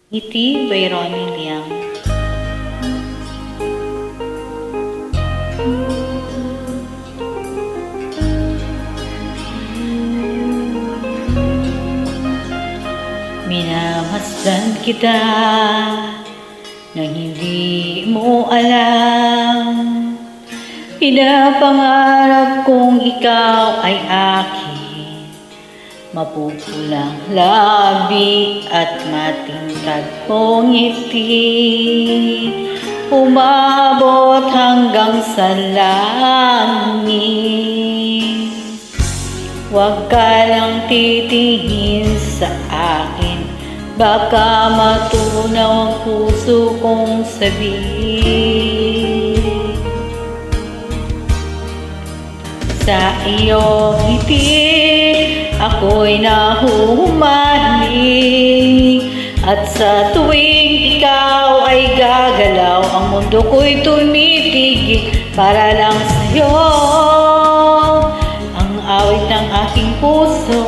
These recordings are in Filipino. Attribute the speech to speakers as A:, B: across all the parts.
A: Ngiti by Ronnie Liang. Minamasdan kita nang hindi mo alam. Pinapangarap kong ikaw ay akin, mapupulang labi at matingkad mong ngiti, umabot hanggang sa langit. Huwag ka lang titingin sa akin, baka matunaw ang puso kong sabihin. Sa iyong ngiti, ako'y nahuhumaling, at sa tuwing ikaw ay gagalaw, ang mundo ko'y tumitigil para lang sa'yo. Ang awit ng aking puso,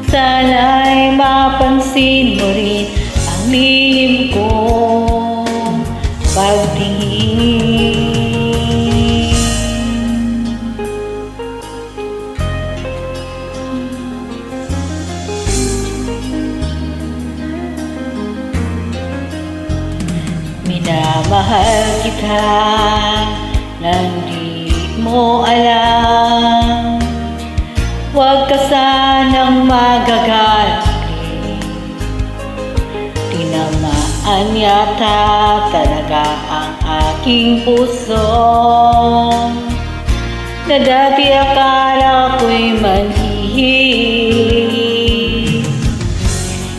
A: sana'y mapansin mo rin ang lihim kong pagtingin. Minamahal kita nang di mo alam. Huwag ka sanang magagalit, tinamaan yata talaga ang aking puso, na dati akala ko'y manhihik,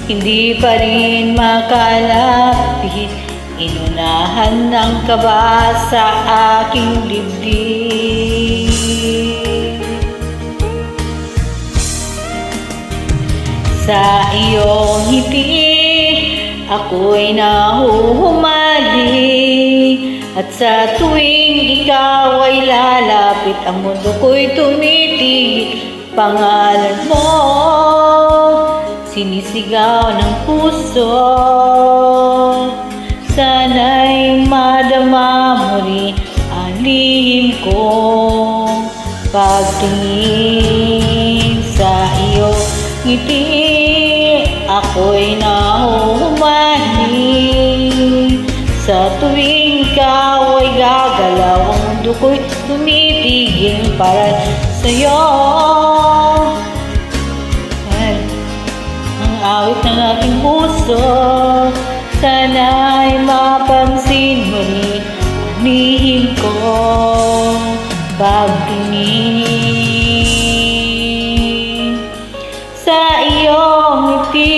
A: hindi pa rin makalapit. Inunahan ng kaba sa aking dibdib. Sa iyong ngiti, ako'y nahuhumaling, at sa tuwing ikaw ay lalapit, ang mundo ko'y tumitigil. Pangalan mo, sinisigaw ng puso, sana'y madama mo rin ang lihim kong pagtingin. Sa iyong ngiti, ako'y nahuhumaling, sa tuwing ikaw ay gagalaw, ang mundo ko'y tumitigil para sa'yo. Ang awit ng aking puso, sana'y mapansin mo rin ang lihim kong pagtingin. Sa iyong ngiti,